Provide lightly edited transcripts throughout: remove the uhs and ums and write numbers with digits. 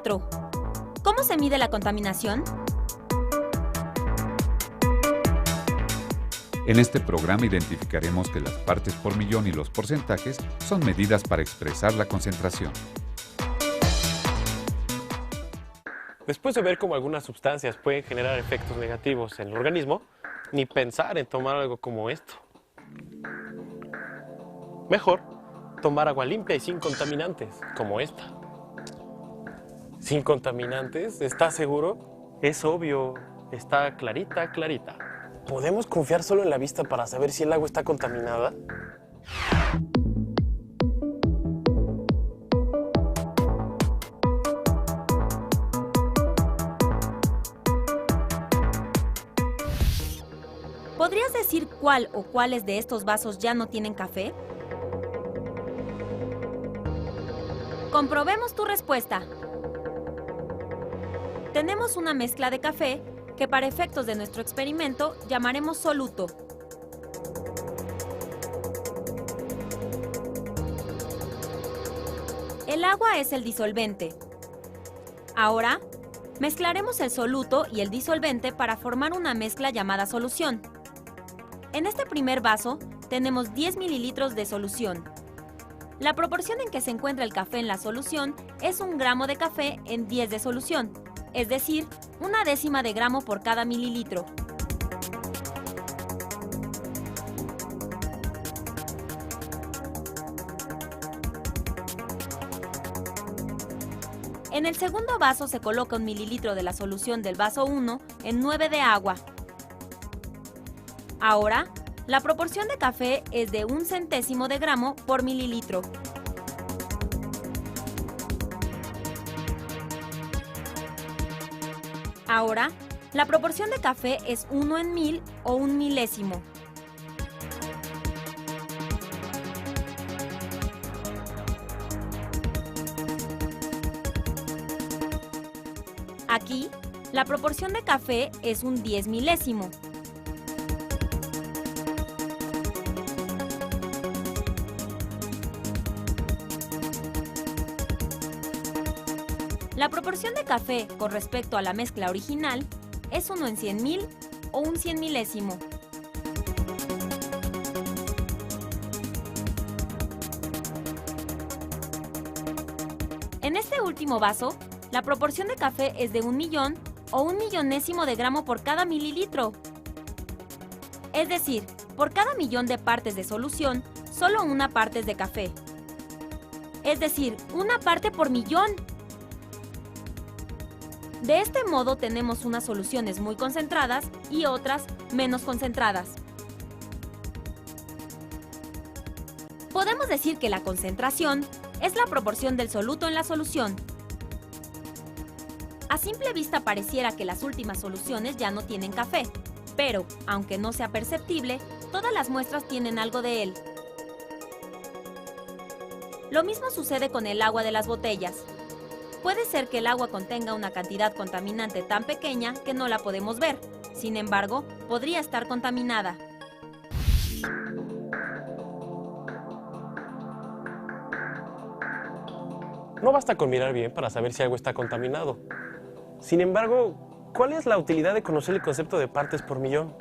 4. ¿Cómo se mide la contaminación? En este programa identificaremos que las partes por millón y los porcentajes son medidas para expresar la concentración. Después de ver cómo algunas sustancias pueden generar efectos negativos en el organismo, ni pensar en tomar algo como esto. Mejor, tomar agua limpia y sin contaminantes, como esta. ¿Sin contaminantes? ¿Estás seguro? Es obvio, está clarita, clarita. ¿Podemos confiar solo en la vista para saber si el agua está contaminada? ¿Podrías decir cuál o cuáles de estos vasos ya no tienen café? Comprobemos tu respuesta. Tenemos una mezcla de café que para efectos de nuestro experimento llamaremos soluto. El agua es el disolvente. Ahora, mezclaremos el soluto y el disolvente para formar una mezcla llamada solución. En este primer vaso tenemos 10 mililitros de solución. La proporción en que se encuentra el café en la solución es 1 gramo de café en 10 de solución, es decir, 1/10 de gramo por cada mililitro. En el segundo vaso se coloca 1 mililitro de la solución del vaso 1 en 9 de agua. Ahora, la proporción de café es de 1/100 de gramo por mililitro. Ahora, la proporción de café es 1 en 1000 o 1 milésimo. Aquí, la proporción de café es 1 10 milésimo. La proporción de café con respecto a la mezcla original es 1 en 100.000 o 1 100 milésimo. En este último vaso, la proporción de café es de 1 millón o 1 millonésimo de gramo por cada mililitro. Es decir, por cada millón de partes de solución, solo 1 parte es de café. Es decir, 1 parte por millón. De este modo tenemos unas soluciones muy concentradas y otras menos concentradas. Podemos decir que la concentración es la proporción del soluto en la solución. A simple vista pareciera que las últimas soluciones ya no tienen café, pero, aunque no sea perceptible, todas las muestras tienen algo de él. Lo mismo sucede con el agua de las botellas. Puede ser que el agua contenga una cantidad contaminante tan pequeña que no la podemos ver. Sin embargo, podría estar contaminada. No basta con mirar bien para saber si algo está contaminado. Sin embargo, ¿cuál es la utilidad de conocer el concepto de partes por millón?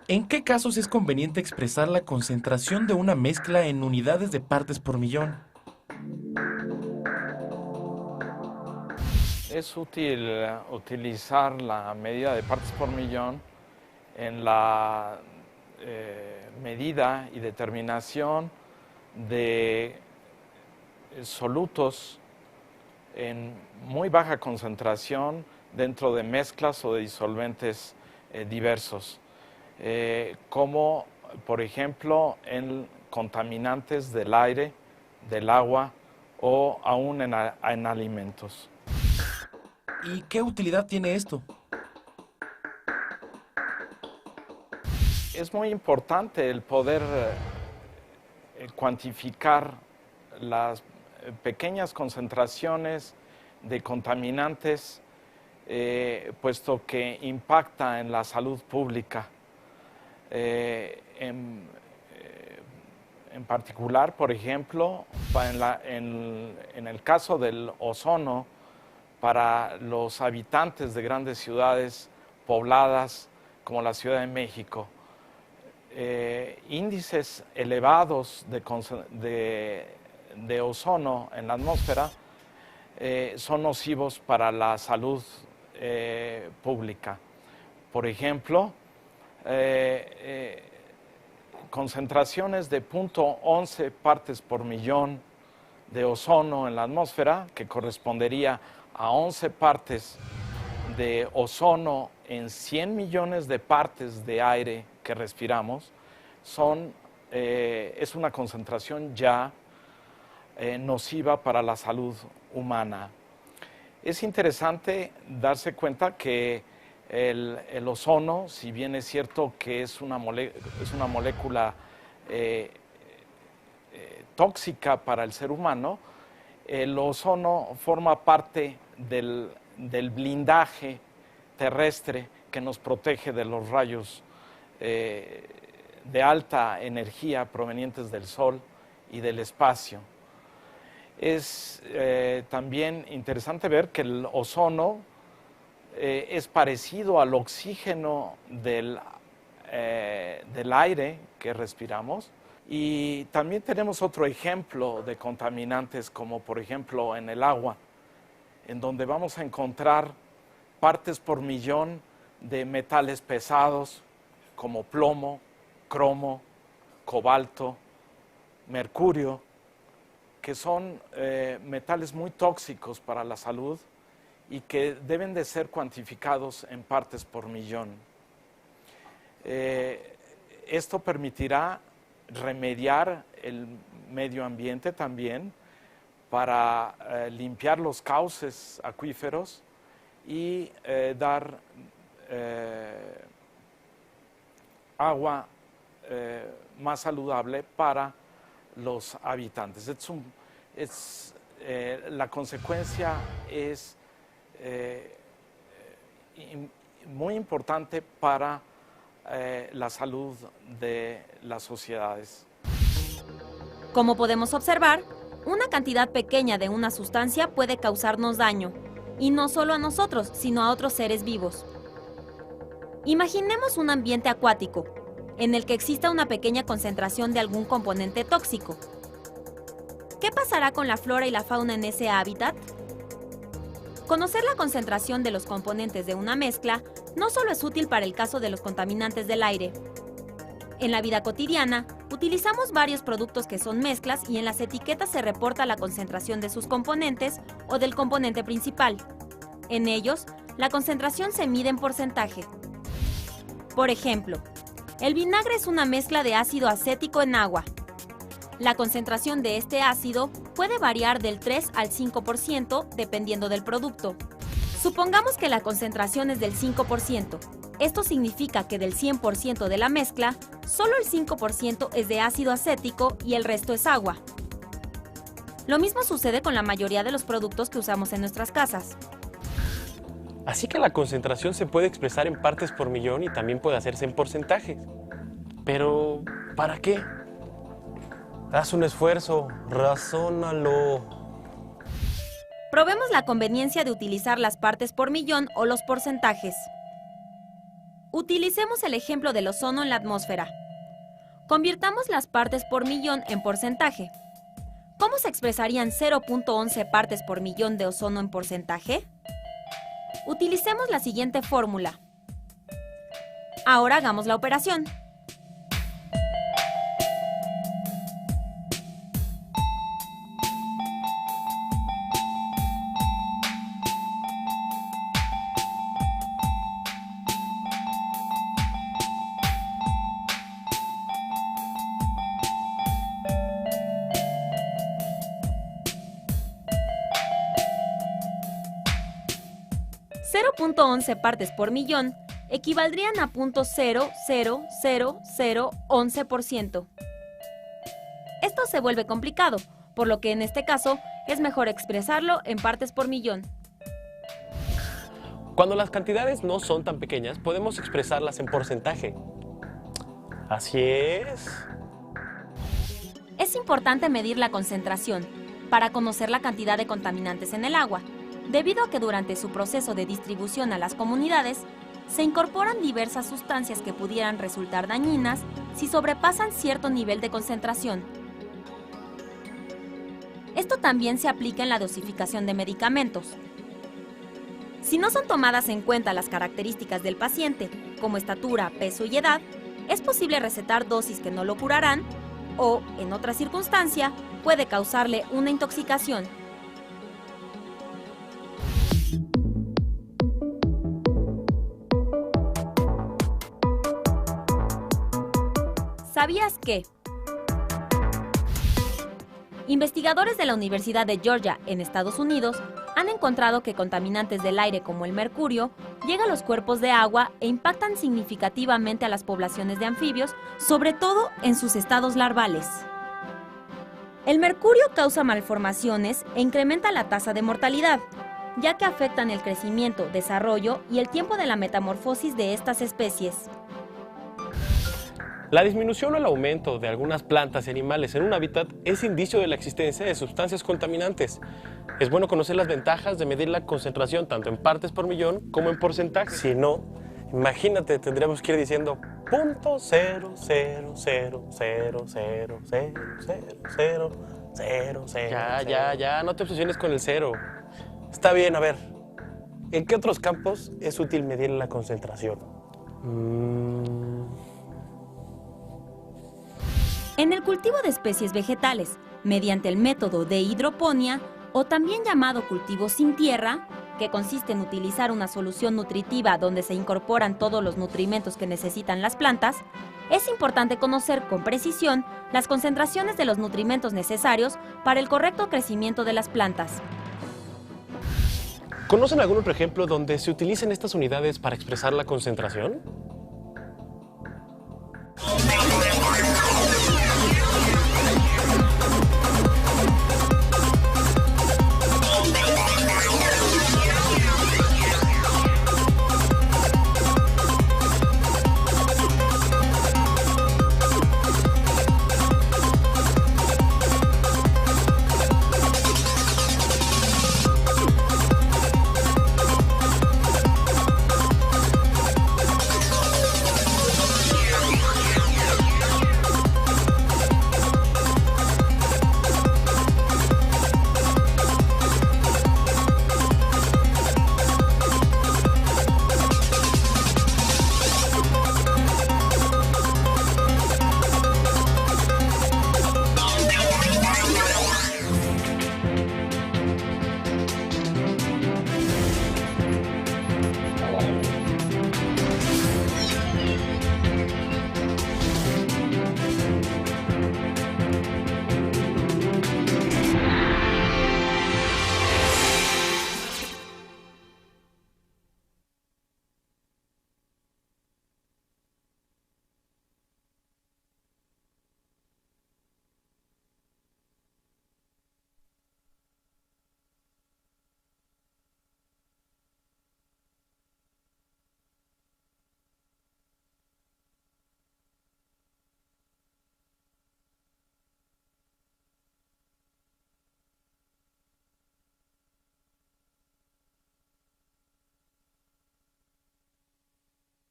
¿En qué casos es conveniente expresar la concentración de una mezcla en unidades de partes por millón? Es útil utilizar la medida de partes por millón en la medida y determinación de solutos en muy baja concentración dentro de mezclas o de disolventes diversos, como por ejemplo en contaminantes del aire, del agua o aún en alimentos. ¿Y qué utilidad tiene esto? Es muy importante el poder cuantificar las pequeñas concentraciones de contaminantes puesto que impacta en la salud pública. En particular, por ejemplo, en el caso del ozono, para los habitantes de grandes ciudades pobladas como la Ciudad de México, índices elevados de ozono en la atmósfera son nocivos para la salud pública. Por ejemplo, concentraciones de 0.11 partes por millón de ozono en la atmósfera, que correspondería a 11 partes de ozono en 100 millones de partes de aire que respiramos, es una concentración ya nociva para la salud humana. Es interesante darse cuenta que el ozono, si bien es cierto que es una molécula tóxica para el ser humano, el ozono forma parte del blindaje terrestre que nos protege de los rayos de alta energía provenientes del Sol y del espacio. Es también interesante ver que el ozono es parecido al oxígeno del aire que respiramos. Y también tenemos otro ejemplo de contaminantes, como por ejemplo en el agua, en donde vamos a encontrar partes por millón de metales pesados como plomo, cromo, cobalto, mercurio, que son metales muy tóxicos para la salud y que deben de ser cuantificados en partes por millón. Esto permitirá remediar el medio ambiente también para limpiar los cauces acuíferos y dar agua más saludable para los habitantes. La consecuencia es muy importante para la salud de las sociedades. Como podemos observar, una cantidad pequeña de una sustancia puede causarnos daño, y no solo a nosotros, sino a otros seres vivos. Imaginemos un ambiente acuático, en el que exista una pequeña concentración de algún componente tóxico. ¿Qué pasará con la flora y la fauna en ese hábitat? Conocer la concentración de los componentes de una mezcla no solo es útil para el caso de los contaminantes del aire. En la vida cotidiana, utilizamos varios productos que son mezclas y en las etiquetas se reporta la concentración de sus componentes o del componente principal. En ellos, la concentración se mide en porcentaje. Por ejemplo, el vinagre es una mezcla de ácido acético en agua. La concentración de este ácido puede variar del 3 al 5% dependiendo del producto. Supongamos que la concentración es del 5%. Esto significa que del 100% de la mezcla, solo el 5% es de ácido acético y el resto es agua. Lo mismo sucede con la mayoría de los productos que usamos en nuestras casas. Así que la concentración se puede expresar en partes por millón y también puede hacerse en porcentajes. Pero, ¿para qué? Haz un esfuerzo, razónalo. Probemos la conveniencia de utilizar las partes por millón o los porcentajes. Utilicemos el ejemplo del ozono en la atmósfera. Convirtamos las partes por millón en porcentaje. ¿Cómo se expresarían 0.11 partes por millón de ozono en porcentaje? Utilicemos la siguiente fórmula. Ahora hagamos la operación. .11 partes por millón equivaldrían a 0.00011%. Esto se vuelve complicado, por lo que en este caso es mejor expresarlo en partes por millón. Cuando las cantidades no son tan pequeñas, podemos expresarlas en porcentaje. Así es. Es importante medir la concentración para conocer la cantidad de contaminantes en el agua, debido a que durante su proceso de distribución a las comunidades, se incorporan diversas sustancias que pudieran resultar dañinas si sobrepasan cierto nivel de concentración. Esto también se aplica en la dosificación de medicamentos. Si no son tomadas en cuenta las características del paciente, como estatura, peso y edad, es posible recetar dosis que no lo curarán o, en otra circunstancia, puede causarle una intoxicación. ¿Sabías que? Investigadores de la Universidad de Georgia, en Estados Unidos, han encontrado que contaminantes del aire como el mercurio llegan a los cuerpos de agua e impactan significativamente a las poblaciones de anfibios, sobre todo en sus estados larvales. El mercurio causa malformaciones e incrementa la tasa de mortalidad, ya que afectan el crecimiento, desarrollo y el tiempo de la metamorfosis de estas especies. La disminución o el aumento de algunas plantas y animales en un hábitat es indicio de la existencia de sustancias contaminantes. Es bueno conocer las ventajas de medir la concentración tanto en partes por millón como en porcentaje. Si no, imagínate, tendríamos que ir diciendo .00000000000. Ya, no te obsesiones con el cero. Está bien, a ver, ¿en qué otros campos es útil medir la concentración? En el cultivo de especies vegetales, mediante el método de hidroponía, o también llamado cultivo sin tierra, que consiste en utilizar una solución nutritiva donde se incorporan todos los nutrimentos que necesitan las plantas, es importante conocer con precisión las concentraciones de los nutrimentos necesarios para el correcto crecimiento de las plantas. ¿Conocen algún otro ejemplo donde se utilicen estas unidades para expresar la concentración?